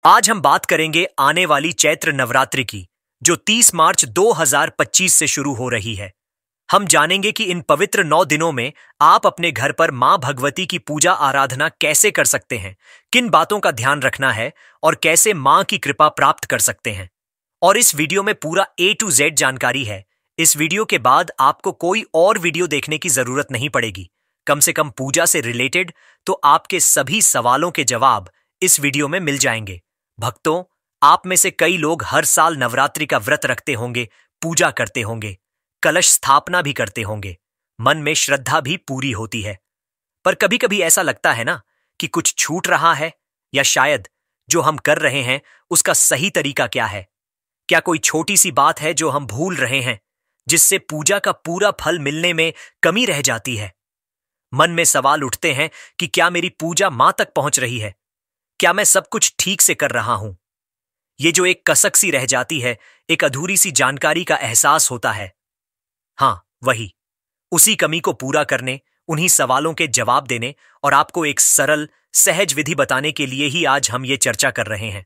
आज हम बात करेंगे आने वाली चैत्र नवरात्रि की, जो 30 मार्च 2025 से शुरू हो रही है। हम जानेंगे कि इन पवित्र 9 दिनों में आप अपने घर पर मां भगवती की पूजा आराधना कैसे कर सकते हैं, किन बातों का ध्यान रखना है और कैसे मां की कृपा प्राप्त कर सकते हैं। और इस वीडियो में पूरा A to Z जानकारी है। इस वीडियो के बाद आपको कोई और वीडियो देखने की जरूरत नहीं पड़ेगी। कम से कम पूजा से रिलेटेड तो आपके सभी सवालों के जवाब इस वीडियो में मिल जाएंगे। भक्तों, आप में से कई लोग हर साल नवरात्रि का व्रत रखते होंगे, पूजा करते होंगे, कलश स्थापना भी करते होंगे, मन में श्रद्धा भी पूरी होती है। पर कभी कभी ऐसा लगता है ना कि कुछ छूट रहा है, या शायद जो हम कर रहे हैं उसका सही तरीका क्या है। क्या कोई छोटी सी बात है जो हम भूल रहे हैं, जिससे पूजा का पूरा फल मिलने में कमी रह जाती है। मन में सवाल उठते हैं कि क्या मेरी पूजा मां तक पहुंच रही है, क्या मैं सब कुछ ठीक से कर रहा हूं। ये जो एक कसक सी रह जाती है, एक अधूरी सी जानकारी का एहसास होता है। हां, वही, उसी कमी को पूरा करने, उन्हीं सवालों के जवाब देने और आपको एक सरल सहज विधि बताने के लिए ही आज हम ये चर्चा कर रहे हैं।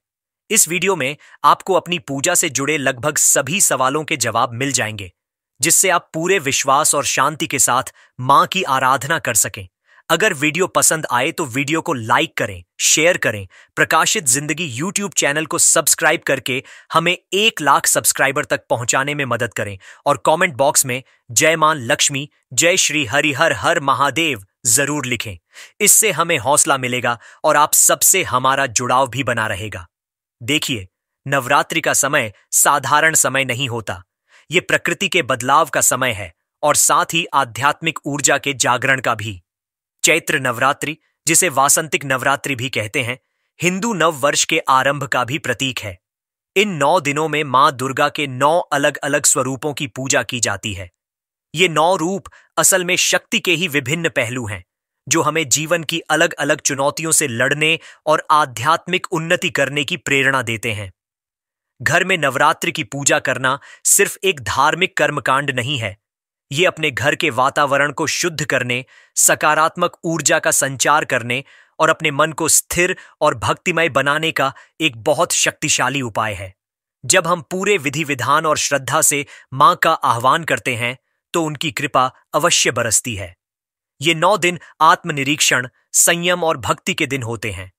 इस वीडियो में आपको अपनी पूजा से जुड़े लगभग सभी सवालों के जवाब मिल जाएंगे, जिससे आप पूरे विश्वास और शांति के साथ मां की आराधना कर सकें। अगर वीडियो पसंद आए तो वीडियो को लाइक करें, शेयर करें, प्रकाशित जिंदगी यूट्यूब चैनल को सब्सक्राइब करके हमें 1 लाख सब्सक्राइबर तक पहुंचाने में मदद करें और कमेंट बॉक्स में जय मां लक्ष्मी, जय श्री हरिहर हर महादेव जरूर लिखें। इससे हमें हौसला मिलेगा और आप सबसे हमारा जुड़ाव भी बना रहेगा। देखिए, नवरात्रि का समय साधारण समय नहीं होता। ये प्रकृति के बदलाव का समय है और साथ ही आध्यात्मिक ऊर्जा के जागरण का भी। चैत्र नवरात्रि, जिसे वासंतिक नवरात्रि भी कहते हैं, हिंदू नव वर्ष के आरंभ का भी प्रतीक है। इन 9 दिनों में मां दुर्गा के 9 अलग अलग स्वरूपों की पूजा की जाती है। ये 9 रूप असल में शक्ति के ही विभिन्न पहलू हैं, जो हमें जीवन की अलग अलग चुनौतियों से लड़ने और आध्यात्मिक उन्नति करने की प्रेरणा देते हैं। घर में नवरात्रि की पूजा करना सिर्फ एक धार्मिक कर्मकांड नहीं है। ये अपने घर के वातावरण को शुद्ध करने, सकारात्मक ऊर्जा का संचार करने और अपने मन को स्थिर और भक्तिमय बनाने का एक बहुत शक्तिशाली उपाय है। जब हम पूरे विधि विधान और श्रद्धा से मां का आह्वान करते हैं, तो उनकी कृपा अवश्य बरसती है। ये 9 दिन आत्मनिरीक्षण, संयम और भक्ति के दिन होते हैं।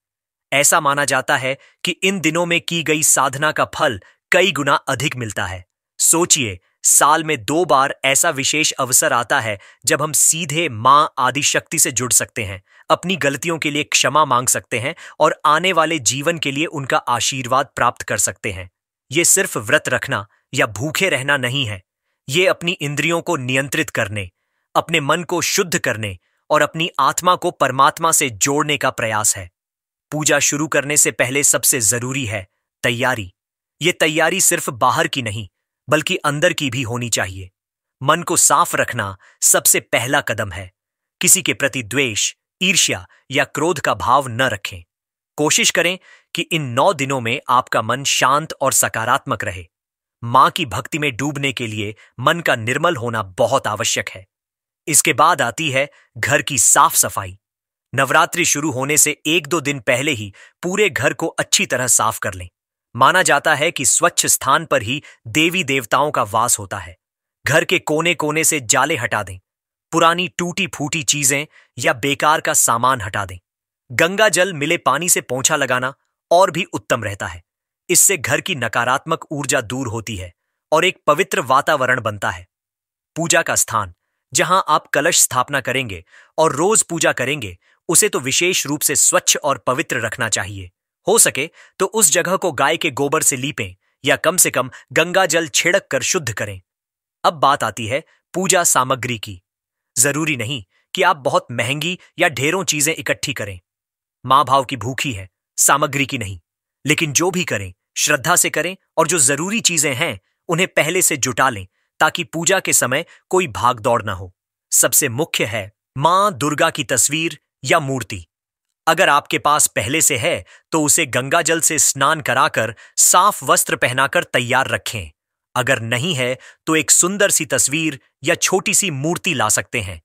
ऐसा माना जाता है कि इन दिनों में की गई साधना का फल कई गुना अधिक मिलता है। सोचिए, साल में 2 बार ऐसा विशेष अवसर आता है जब हम सीधे मां आदि शक्ति से जुड़ सकते हैं, अपनी गलतियों के लिए क्षमा मांग सकते हैं और आने वाले जीवन के लिए उनका आशीर्वाद प्राप्त कर सकते हैं। ये सिर्फ व्रत रखना या भूखे रहना नहीं है। ये अपनी इंद्रियों को नियंत्रित करने, अपने मन को शुद्ध करने और अपनी आत्मा को परमात्मा से जोड़ने का प्रयास है। पूजा शुरू करने से पहले सबसे जरूरी है तैयारी। ये तैयारी सिर्फ बाहर की नहीं, बल्कि अंदर की भी होनी चाहिए। मन को साफ रखना सबसे पहला कदम है। किसी के प्रति द्वेष, ईर्ष्या या क्रोध का भाव न रखें। कोशिश करें कि इन 9 दिनों में आपका मन शांत और सकारात्मक रहे। मां की भक्ति में डूबने के लिए मन का निर्मल होना बहुत आवश्यक है। इसके बाद आती है घर की साफ सफाई। नवरात्रि शुरू होने से 1-2 दिन पहले ही पूरे घर को अच्छी तरह साफ कर लें। माना जाता है कि स्वच्छ स्थान पर ही देवी देवताओं का वास होता है। घर के कोने कोने से जाले हटा दें, पुरानी टूटी फूटी चीजें या बेकार का सामान हटा दें। गंगा जल मिले पानी से पोंछा लगाना और भी उत्तम रहता है। इससे घर की नकारात्मक ऊर्जा दूर होती है और एक पवित्र वातावरण बनता है। पूजा का स्थान, जहां आप कलश स्थापना करेंगे और रोज पूजा करेंगे, उसे तो विशेष रूप से स्वच्छ और पवित्र रखना चाहिए। हो सके तो उस जगह को गाय के गोबर से लीपें या कम से कम गंगा जल छिड़क कर शुद्ध करें। अब बात आती है पूजा सामग्री की। जरूरी नहीं कि आप बहुत महंगी या ढेरों चीजें इकट्ठी करें। मां भाव की भूखी है, सामग्री की नहीं। लेकिन जो भी करें, श्रद्धा से करें और जो जरूरी चीजें हैं उन्हें पहले से जुटा लें, ताकि पूजा के समय कोई भाग दौड़ न हो। सबसे मुख्य है मां दुर्गा की तस्वीर या मूर्ति। अगर आपके पास पहले से है तो उसे गंगा जल से स्नान कराकर साफ वस्त्र पहनाकर तैयार रखें। अगर नहीं है तो एक सुंदर सी तस्वीर या छोटी सी मूर्ति ला सकते हैं।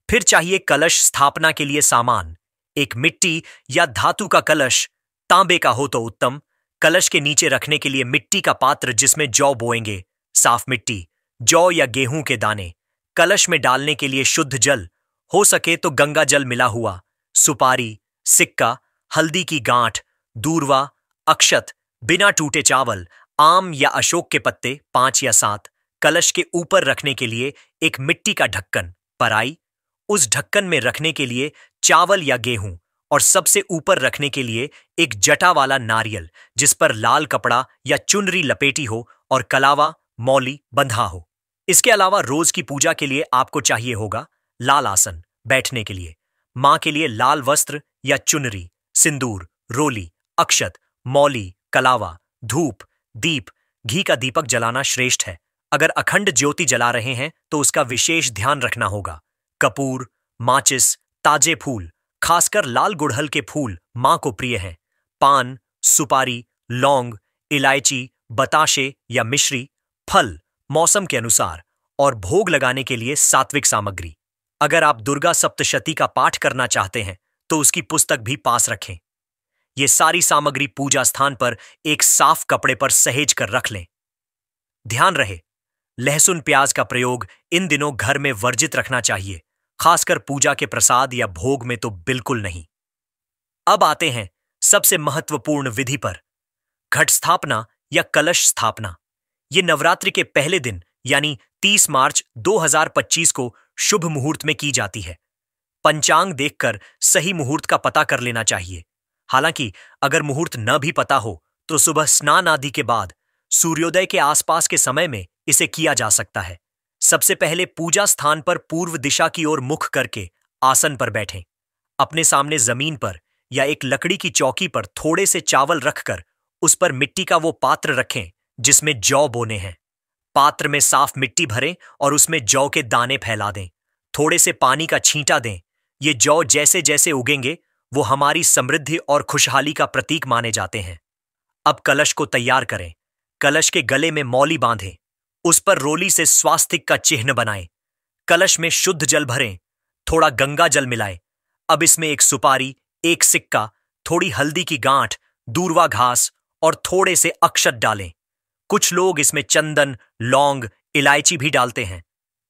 फिर चाहिए कलश स्थापना के लिए सामान। एक मिट्टी या धातु का कलश, तांबे का हो तो उत्तम, कलश के नीचे रखने के लिए मिट्टी का पात्र जिसमें जौ बोएंगे, साफ मिट्टी, जौ या गेहूं के दाने। कलश में डालने के लिए शुद्ध जल, हो सके तो गंगा जल मिला हुआ, सुपारी, सिक्का, हल्दी की गांठ, दूर्वा, अक्षत, बिना टूटे चावल, आम या अशोक के पत्ते 5 या 7। कलश के ऊपर रखने के लिए एक मिट्टी का ढक्कन, पराई, उस ढक्कन में रखने के लिए चावल या गेहूं, और सबसे ऊपर रखने के लिए एक जटा वाला नारियल जिस पर लाल कपड़ा या चुनरी लपेटी हो और कलावा, मौली बंधा हो। इसके अलावा रोज की पूजा के लिए आपको चाहिए होगा लाल आसन बैठने के लिए, मां के लिए लाल वस्त्र या चुनरी, सिंदूर, रोली, अक्षत, मौली, कलावा, धूप, दीप, घी का दीपक जलाना श्रेष्ठ है। अगर अखंड ज्योति जला रहे हैं तो उसका विशेष ध्यान रखना होगा। कपूर, माचिस, ताजे फूल, खासकर लाल गुड़हल के फूल मां को प्रिय हैं। पान, सुपारी, लौंग, इलायची, बताशे या मिश्री, फल मौसम के अनुसार, और भोग लगाने के लिए सात्विक सामग्री। अगर आप दुर्गा सप्तशती का पाठ करना चाहते हैं तो उसकी पुस्तक भी पास रखें। ये सारी सामग्री पूजा स्थान पर एक साफ कपड़े पर सहेज कर रख लें। ध्यान रहे, लहसुन प्याज का प्रयोग इन दिनों घर में वर्जित रखना चाहिए, खासकर पूजा के प्रसाद या भोग में तो बिल्कुल नहीं। अब आते हैं सबसे महत्वपूर्ण विधि पर, घट स्थापना या कलश स्थापना। ये नवरात्रि के पहले दिन यानी 30 मार्च 2025 को शुभ मुहूर्त में की जाती है। पंचांग देखकर सही मुहूर्त का पता कर लेना चाहिए। हालांकि अगर मुहूर्त न भी पता हो तो सुबह स्नान आदि के बाद सूर्योदय के आसपास के समय में इसे किया जा सकता है। सबसे पहले पूजा स्थान पर पूर्व दिशा की ओर मुख करके आसन पर बैठें। अपने सामने जमीन पर या एक लकड़ी की चौकी पर थोड़े से चावल रखकर उस पर मिट्टी का वो पात्र रखें जिसमें जौ बोने हैं। पात्र में साफ मिट्टी भरें और उसमें जौ के दाने फैला दें। थोड़े से पानी का छींटा दें। ये जौ जैसे जैसे उगेंगे वो हमारी समृद्धि और खुशहाली का प्रतीक माने जाते हैं। अब कलश को तैयार करें। कलश के गले में मौली बांधें। उस पर रोली से स्वास्तिक का चिन्ह बनाएं। कलश में शुद्ध जल भरें। थोड़ा गंगा जल मिलाएं। अब इसमें एक सुपारी, एक सिक्का, थोड़ी हल्दी की गांठ, दूर्वा घास और थोड़े से अक्षत डालें। कुछ लोग इसमें चंदन, लौंग, इलायची भी डालते हैं।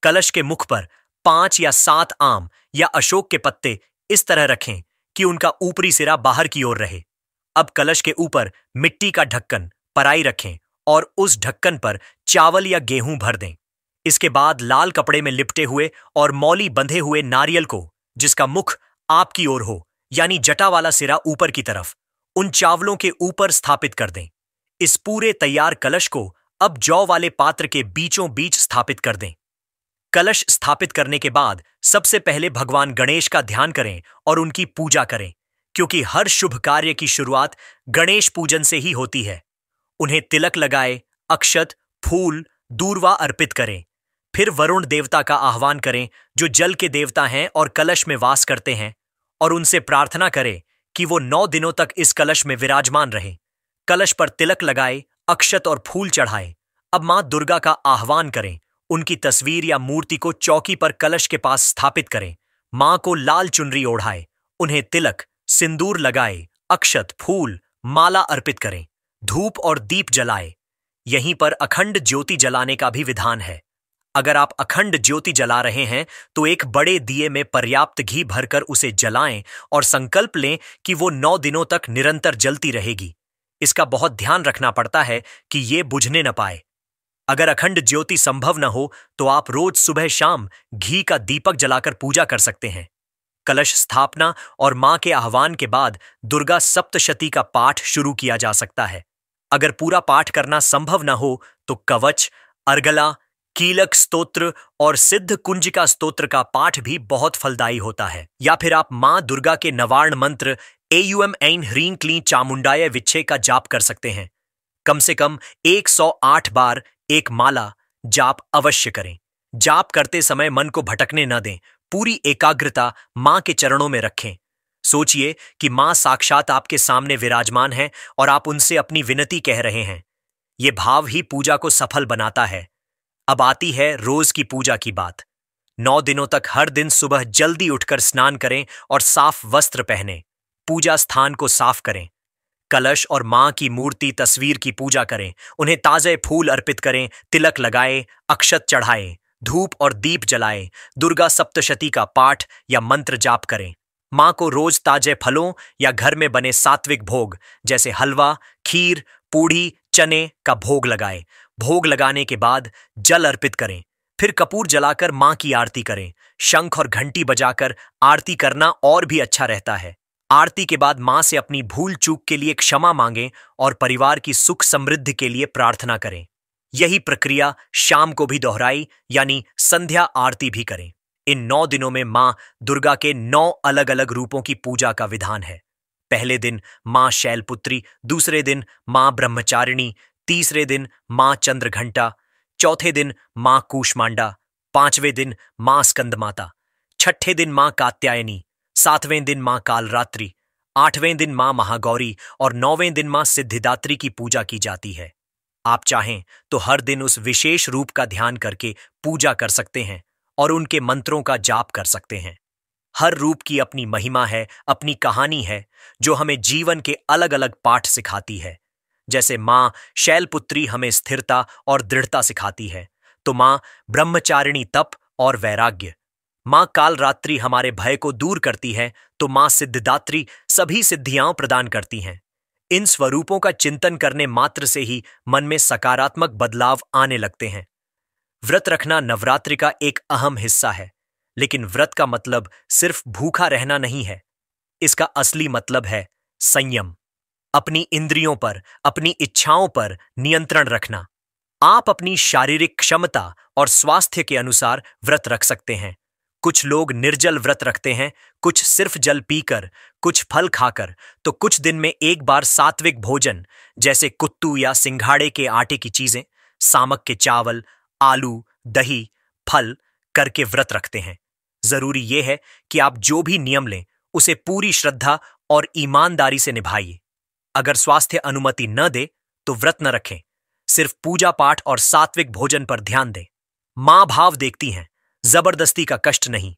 कलश के मुख पर 5 या 7 आम या अशोक के पत्ते इस तरह रखें कि उनका ऊपरी सिरा बाहर की ओर रहे। अब कलश के ऊपर मिट्टी का ढक्कन, पराई रखें और उस ढक्कन पर चावल या गेहूं भर दें। इसके बाद लाल कपड़े में लिपटे हुए और मौली बंधे हुए नारियल को, जिसका मुख आपकी ओर हो यानी जटा वाला सिरा ऊपर की तरफ, उन चावलों के ऊपर स्थापित कर दें। इस पूरे तैयार कलश को अब जौ वाले पात्र के बीचों बीच स्थापित कर दें। कलश स्थापित करने के बाद सबसे पहले भगवान गणेश का ध्यान करें और उनकी पूजा करें, क्योंकि हर शुभ कार्य की शुरुआत गणेश पूजन से ही होती है। उन्हें तिलक लगाए, अक्षत, फूल, दूर्वा अर्पित करें। फिर वरुण देवता का आह्वान करें जो जल के देवता हैं और कलश में वास करते हैं, और उनसे प्रार्थना करें कि वो 9 दिनों तक इस कलश में विराजमान रहें। कलश पर तिलक लगाए, अक्षत और फूल चढ़ाएं। अब मां दुर्गा का आह्वान करें। उनकी तस्वीर या मूर्ति को चौकी पर कलश के पास स्थापित करें। मां को लाल चुनरी ओढ़ाए, उन्हें तिलक, सिंदूर लगाए, अक्षत, फूल, माला अर्पित करें, धूप और दीप जलाए। यहीं पर अखंड ज्योति जलाने का भी विधान है। अगर आप अखंड ज्योति जला रहे हैं तो एक बड़े दिए में पर्याप्त घी भरकर उसे जलाएं और संकल्प लें कि वो 9 दिनों तक निरंतर जलती रहेगी। इसका बहुत ध्यान रखना पड़ता है कि ये बुझने न पाए। अगर अखंड ज्योति संभव न हो तो आप रोज सुबह शाम घी का दीपक जलाकर पूजा कर सकते हैं। कलश स्थापना और मां के आह्वान के बाद दुर्गा सप्तशती का पाठ शुरू किया जा सकता है। अगर पूरा पाठ करना संभव न हो तो कवच, अर्गला, कीलक स्तोत्र और सिद्ध कुंजिका स्तोत्र का पाठ भी बहुत फलदायी होता है। या फिर आप मां दुर्गा के नवार्ण मंत्र एयुएम ऐन ह्रीं क्लीं चामुंडाय विच्छे का जाप कर सकते हैं। कम से कम 108 बार एक माला जाप अवश्य करें। जाप करते समय मन को भटकने न दें। पूरी एकाग्रता मां के चरणों में रखें। सोचिए कि मां साक्षात आपके सामने विराजमान है और आप उनसे अपनी विनती कह रहे हैं। ये भाव ही पूजा को सफल बनाता है। अब आती है रोज की पूजा की बात। 9 दिनों तक हर दिन सुबह जल्दी उठकर स्नान करें और साफ वस्त्र पहनें। पूजा स्थान को साफ करें। कलश और मां की मूर्ति तस्वीर की पूजा करें, उन्हें ताजे फूल अर्पित करें, तिलक लगाएं, अक्षत चढ़ाएं, धूप और दीप जलाएं, दुर्गा सप्तशती का पाठ या मंत्र जाप करें। मां को रोज ताजे फलों या घर में बने सात्विक भोग जैसे हलवा, खीर, पूड़ी, चने का भोग लगाएं। भोग लगाने के बाद जल अर्पित करें, फिर कपूर जलाकर मां की आरती करें। शंख और घंटी बजाकर आरती करना और भी अच्छा रहता है। आरती के बाद मां से अपनी भूल चूक के लिए क्षमा मांगें और परिवार की सुख समृद्धि के लिए प्रार्थना करें। यही प्रक्रिया शाम को भी दोहराई, यानी संध्या आरती भी करें। इन 9 दिनों में मां दुर्गा के 9 अलग अलग रूपों की पूजा का विधान है। पहले दिन मां शैलपुत्री, दूसरे दिन मां ब्रह्मचारिणी, तीसरे दिन मां चंद्रघंटा, चौथे दिन मां कूष्मांडा, पांचवें दिन मां स्कंदमाता, छठे दिन मां कात्यायनी, सातवें दिन मां कालरात्रि, आठवें दिन मां महागौरी और 9वें दिन मां सिद्धिदात्री की पूजा की जाती है। आप चाहें तो हर दिन उस विशेष रूप का ध्यान करके पूजा कर सकते हैं और उनके मंत्रों का जाप कर सकते हैं। हर रूप की अपनी महिमा है, अपनी कहानी है, जो हमें जीवन के अलग अलग पाठ सिखाती है। जैसे मां शैलपुत्री हमें स्थिरता और दृढ़ता सिखाती है, तो मां ब्रह्मचारिणी तप और वैराग्य, मां कालरात्रि हमारे भय को दूर करती है, तो मां सिद्धिदात्री सभी सिद्धियां प्रदान करती हैं। इन स्वरूपों का चिंतन करने मात्र से ही मन में सकारात्मक बदलाव आने लगते हैं। व्रत रखना नवरात्रि का एक अहम हिस्सा है, लेकिन व्रत का मतलब सिर्फ भूखा रहना नहीं है। इसका असली मतलब है संयम, अपनी इंद्रियों पर, अपनी इच्छाओं पर नियंत्रण रखना। आप अपनी शारीरिक क्षमता और स्वास्थ्य के अनुसार व्रत रख सकते हैं। कुछ लोग निर्जल व्रत रखते हैं, कुछ सिर्फ जल पीकर, कुछ फल खाकर, तो कुछ दिन में एक बार सात्विक भोजन जैसे कुत्तू या सिंघाड़े के आटे की चीजें, सामक के चावल, आलू, दही, फल करके व्रत रखते हैं। जरूरी यह है कि आप जो भी नियम लें उसे पूरी श्रद्धा और ईमानदारी से निभाइए। अगर स्वास्थ्य अनुमति न दे तो व्रत न रखें, सिर्फ पूजा पाठ और सात्विक भोजन पर ध्यान दें। मां भाव देखती हैं, जबरदस्ती का कष्ट नहीं।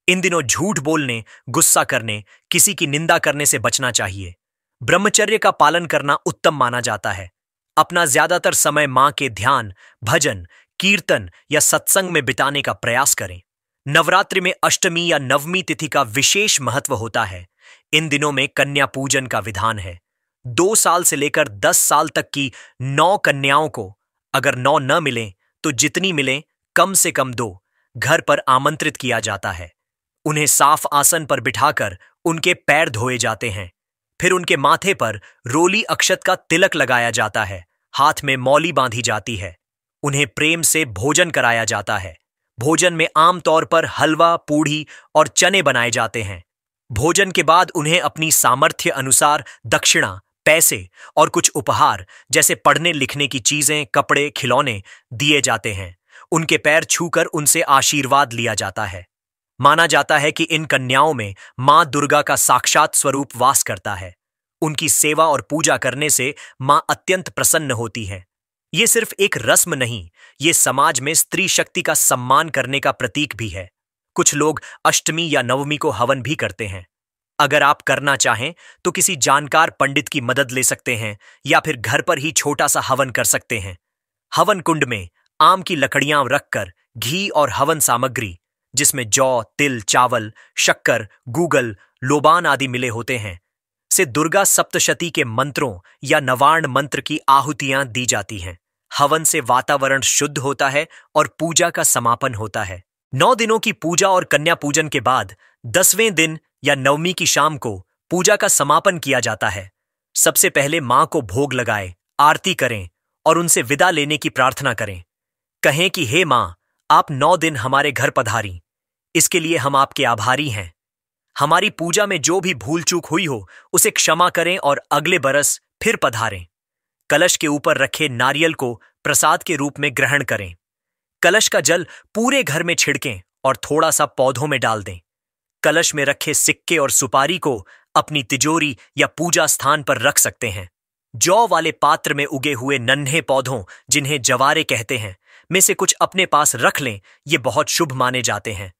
इन दिनों झूठ बोलने, गुस्सा करने, किसी की निंदा करने से बचना चाहिए। ब्रह्मचर्य का पालन करना उत्तम माना जाता है। अपना ज्यादातर समय मां के ध्यान, भजन, कीर्तन या सत्संग में बिताने का प्रयास करें। नवरात्रि में अष्टमी या नवमी तिथि का विशेष महत्व होता है। इन दिनों में कन्या पूजन का विधान है। 2 साल से लेकर 10 साल तक की 9 कन्याओं को अगर 9 न मिलें तो जितनी मिलें कम से कम 2 घर पर आमंत्रित किया जाता है। उन्हें साफ आसन पर बिठाकर उनके पैर धोए जाते हैं। फिर उनके माथे पर रोली अक्षत का तिलक लगाया जाता है, हाथ में मौली बांधी जाती है। उन्हें प्रेम से भोजन कराया जाता है। भोजन में आमतौर पर हलवा, पूड़ी और चने बनाए जाते हैं। भोजन के बाद उन्हें अपनी सामर्थ्य अनुसार दक्षिणा, पैसे और कुछ उपहार जैसे पढ़ने लिखने की चीजें, कपड़े, खिलौने दिए जाते हैं। उनके पैर छूकर उनसे आशीर्वाद लिया जाता है। माना जाता है कि इन कन्याओं में मां दुर्गा का साक्षात स्वरूप वास करता है। उनकी सेवा और पूजा करने से मां अत्यंत प्रसन्न होती है। ये सिर्फ एक रस्म नहीं, ये समाज में स्त्री शक्ति का सम्मान करने का प्रतीक भी है। कुछ लोग अष्टमी या नवमी को हवन भी करते हैं। अगर आप करना चाहें तो किसी जानकार पंडित की मदद ले सकते हैं या फिर घर पर ही छोटा सा हवन कर सकते हैं। हवन कुंड में आम की लकड़ियां रखकर घी और हवन सामग्री जिसमें जौ, तिल, चावल, शक्कर, गूगल, लोबान आदि मिले होते हैं से दुर्गा सप्तशती के मंत्रों या नवार्ण मंत्र की आहुतियां दी जाती हैं। हवन से वातावरण शुद्ध होता है और पूजा का समापन होता है। 9 दिनों की पूजा और कन्या पूजन के बाद 10वें दिन या नवमी की शाम को पूजा का समापन किया जाता है। सबसे पहले मां को भोग लगाएं, आरती करें और उनसे विदा लेने की प्रार्थना करें। कहें कि हे मां, आप 9 दिन हमारे घर पधारी, इसके लिए हम आपके आभारी हैं। हमारी पूजा में जो भी भूल चूक हुई हो उसे क्षमा करें और अगले बरस फिर पधारें। कलश के ऊपर रखे नारियल को प्रसाद के रूप में ग्रहण करें। कलश का जल पूरे घर में छिड़कें और थोड़ा सा पौधों में डाल दें। कलश में रखे सिक्के और सुपारी को अपनी तिजोरी या पूजा स्थान पर रख सकते हैं। जौ वाले पात्र में उगे हुए नन्हे पौधों, जिन्हें जवारे कहते हैं, में से कुछ अपने पास रख लें, ये बहुत शुभ माने जाते हैं।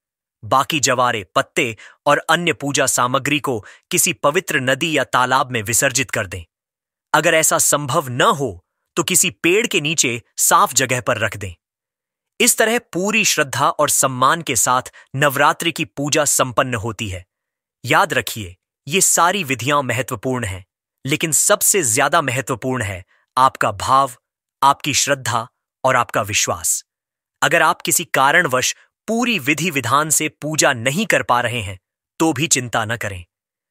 बाकी जवारे, पत्ते और अन्य पूजा सामग्री को किसी पवित्र नदी या तालाब में विसर्जित कर दें। अगर ऐसा संभव न हो तो किसी पेड़ के नीचे साफ जगह पर रख दें। इस तरह पूरी श्रद्धा और सम्मान के साथ नवरात्रि की पूजा संपन्न होती है। याद रखिए, ये सारी विधियां महत्वपूर्ण हैं, लेकिन सबसे ज्यादा महत्वपूर्ण है आपका भाव, आपकी श्रद्धा और आपका विश्वास। अगर आप किसी कारणवश पूरी विधि विधान से पूजा नहीं कर पा रहे हैं तो भी चिंता न करें।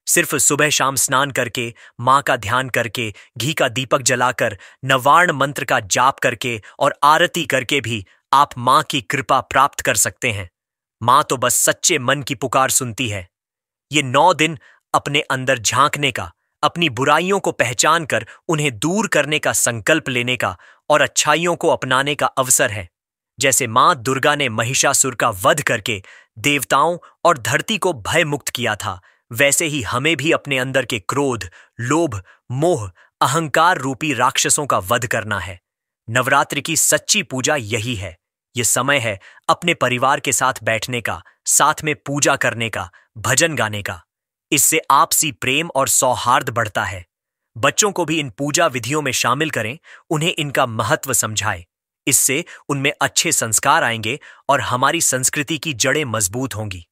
सिर्फ सुबह शाम स्नान करके, मां का ध्यान करके, घी का दीपक जलाकर, नवार्ण मंत्र का जाप करके और आरती करके भी आप मां की कृपा प्राप्त कर सकते हैं। मां तो बस सच्चे मन की पुकार सुनती है। ये 9 दिन अपने अंदर झांकने का, अपनी बुराइयों को पहचान कर उन्हें दूर करने का संकल्प लेने का और अच्छाइयों को अपनाने का अवसर है। जैसे मां दुर्गा ने महिषासुर का वध करके देवताओं और धरती को भय मुक्त किया था, वैसे ही हमें भी अपने अंदर के क्रोध, लोभ, मोह, अहंकार रूपी राक्षसों का वध करना है। नवरात्रि की सच्ची पूजा यही है। ये समय है अपने परिवार के साथ बैठने का, साथ में पूजा करने का, भजन गाने का। इससे आपसी प्रेम और सौहार्द बढ़ता है। बच्चों को भी इन पूजा विधियों में शामिल करें, उन्हें इनका महत्व समझाएं। इससे उनमें अच्छे संस्कार आएंगे और हमारी संस्कृति की जड़ें मजबूत होंगी।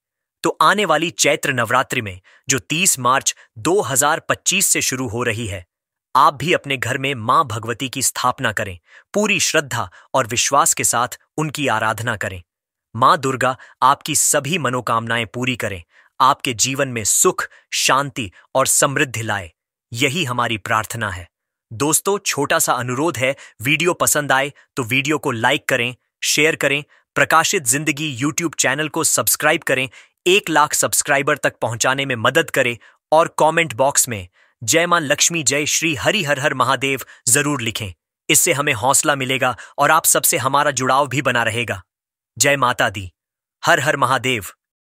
तो आने वाली चैत्र नवरात्रि में, जो 30 मार्च 2025 से शुरू हो रही है, आप भी अपने घर में मां भगवती की स्थापना करें। पूरी श्रद्धा और विश्वास के साथ उनकी आराधना करें। मां दुर्गा आपकी सभी मनोकामनाएं पूरी करें, आपके जीवन में सुख, शांति और समृद्धि लाए। यही हमारी प्रार्थना है। दोस्तों, छोटा सा अनुरोध है, वीडियो पसंद आए तो वीडियो को लाइक करें, शेयर करें, प्रकाशित जिंदगी यूट्यूब चैनल को सब्सक्राइब करें, 1 लाख सब्सक्राइबर तक पहुंचाने में मदद करें और कमेंट बॉक्स में जय मां लक्ष्मी, जय श्री हरि हर हर महादेव जरूर लिखें। इससे हमें हौसला मिलेगा और आप सबसे हमारा जुड़ाव भी बना रहेगा। जय माता दी। हर हर महादेव।